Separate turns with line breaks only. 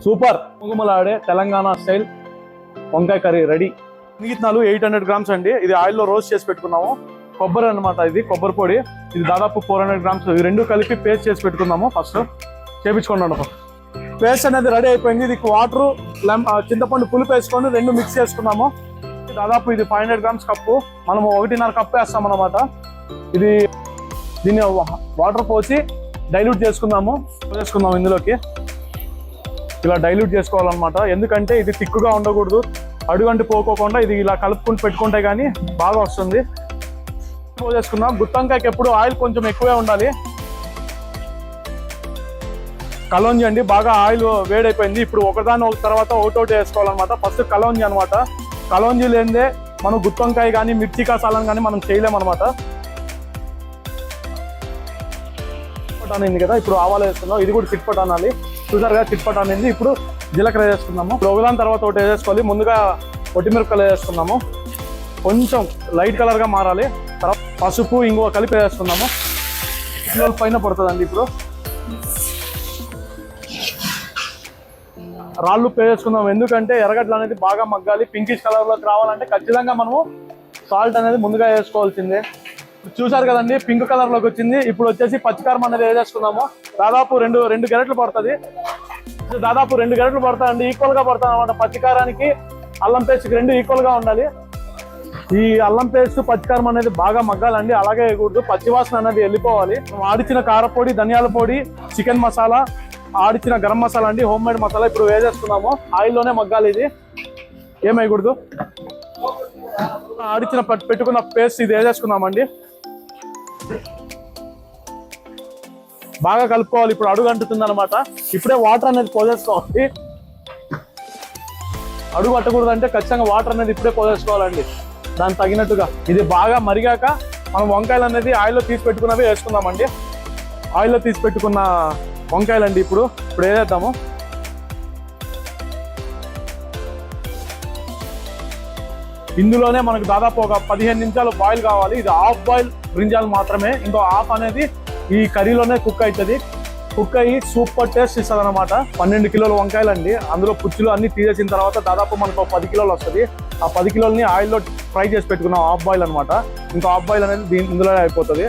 Super పొంగుమలాడే Telangana style వంకాయ curry ready. మిగిలినాలు 800 grams అండి. ఇది ఆయిల్లో రోస్ట్ చేసి పెట్టుకున్నాము. కొబ్బరి అనమాట, ఇది కొబ్బరి పొడి. ఇది దాదాపు 400 గ్రామ్స్. ఇవి రెండు కలిపి పేస్ట్ చేసి పెట్టుకుందాము. ఫస్ట్ చేపించుకున్నాను. పేస్ట్ అనేది రెడీ అయిపోయింది. ఇది వాటర్ చింతపండు పులుపు వేసుకొని రెండు మిక్స్ చేసుకున్నాము. దాదాపు ఇది 500 గ్రామ్స్ కప్పు. మనము 1.5 కప్పు వేస్తాం అనమాట. ఇది దీన్ని వాటర్ పోసి డైల్యూట్ చేసుకుందాము. ఇందులోకి ఇలా డైల్యూట్ చేసుకోవాలన్నమాట. ఎందుకంటే ఇది తిక్కుగా ఉండకూడదు, అడుగంటి పోకోకుండా ఇది ఇలా కలుపుకుంటూ పెట్టుకుంటే కానీ బాగా వస్తుంది. పోసేసుకుందాం. గుత్తొంకాయకి ఎప్పుడు ఆయిల్ కొంచెం ఎక్కువే ఉండాలి. కలోంజి అండి, బాగా ఆయిల్ వేడైపోయింది. ఇప్పుడు ఒకదాని తర్వాత ఒకటోటి వేసుకోవాలన్నమాట. ఫస్ట్ కలోంజి అనమాట. కలోంజి లేనిదే మనం గుత్తొంకాయ కానీ మిర్చి కాసాలను కానీ మనం చేయలేమన్నమాట. అనింది కదా, ఇప్పుడు ఆవాలు వేస్తున్నాం. ఇది కూడా చిట్పట్ అనాలి. చూసారు కదా, చిట్పట్ అనేది. ఇప్పుడు జీలకర్ర వేసుకుందాము. ఇప్పుడు ఒకదాని తర్వాత ఒకటి వేసుకోవాలి. ముందుగా ఒట్టిమిరపకాయలు వేసుకున్నాము. కొంచెం లైట్ కలర్గా మారాలి. తర్వాత పసుపు ఇంగువ కలిపి వేసుకున్నాము. పైన పడుతుందండి. ఇప్పుడు రాళ్ళు వేసుకుందాం. ఎందుకంటే ఎర్రగడ్డలు అనేది బాగా మగ్గాలి. పింకిష్ కలర్లోకి రావాలంటే ఖచ్చితంగా మనము సాల్ట్ అనేది ముందుగా వేసుకోవాల్సిందే. చూసారు కదండి, పింక్ కలర్ లోకి వచ్చింది. ఇప్పుడు వచ్చేసి పచ్చికారం అనేది వేసేసుకున్నాము. దాదాపు రెండు గెరెట్లు పడుతుంది. దాదాపు 2 గెరెట్లు పడతాయండి. ఈక్వల్ గా పడతాయి అనమాట. పచ్చికారానికి అల్లం పేస్ట్కి 2 ఈక్వల్ గా ఉండాలి. ఈ అల్లం పేస్ట్ పచ్చికారం అనేది బాగా మగ్గాలండి. అలాగే వేయకూడదు, పచ్చివాసన అనేది వెళ్ళిపోవాలి. ఆడిచిన కారపొడి, ధనియాల పొడి, చికెన్ మసాలా, ఆడిచిన గరం మసాలా అండి, హోమ్ మేడ్ మసాలా ఇప్పుడు వేసేసుకున్నాము. ఆయిల్లోనే మగ్గాలి. ఇది ఏమేయకూడదు. ఆడిచిన పెట్టుకున్న పేస్ట్ ఇది వేసేసుకున్నామండి. బాగా కలుపుకోవాలి. ఇప్పుడు అడుగు అంటుతుంది అనమాట. ఇప్పుడే వాటర్ అనేది పోసేసుకోవాలి. అడుగు పట్టకూడదంటే ఖచ్చితంగా వాటర్ అనేది ఇప్పుడే పోసేసుకోవాలండి, దానికి తగినట్టుగా. ఇది బాగా మరిగాక మనం వంకాయలు అనేది ఆయిల్లో తీసి పెట్టుకున్నవి వేసుకుందామండి. ఆయిల్లో తీసి పెట్టుకున్న వంకాయలండి ఇప్పుడు వేసేద్దాము. ఇందులోనే మనకు దాదాపు ఒక 15 నిమిషాలు బాయిల్ కావాలి. ఇది హాఫ్ బాయిల్ బ్రింజాల్ మాత్రమే. ఇంకో హాఫ్ అనేది ఈ కర్రీలోనే కుక్ అవుతుంది. కుక్ అయ్యి సూపర్ టేస్ట్ ఇస్తుంది అనమాట. 12 కిలోల వంకాయలండి. అందులో పుచ్చులు అన్ని తీసేసిన తర్వాత దాదాపు మనకు 10 కిలోలు వస్తుంది. ఆ 10 కిలోలని ఆయిల్లో ఫ్రై చేసి పెట్టుకున్నాం, హాఫ్ బాయిల్ అనమాట. ఇంకో హాఫ్ బాయిల్ అనేది ఇందులోనే అయిపోతుంది.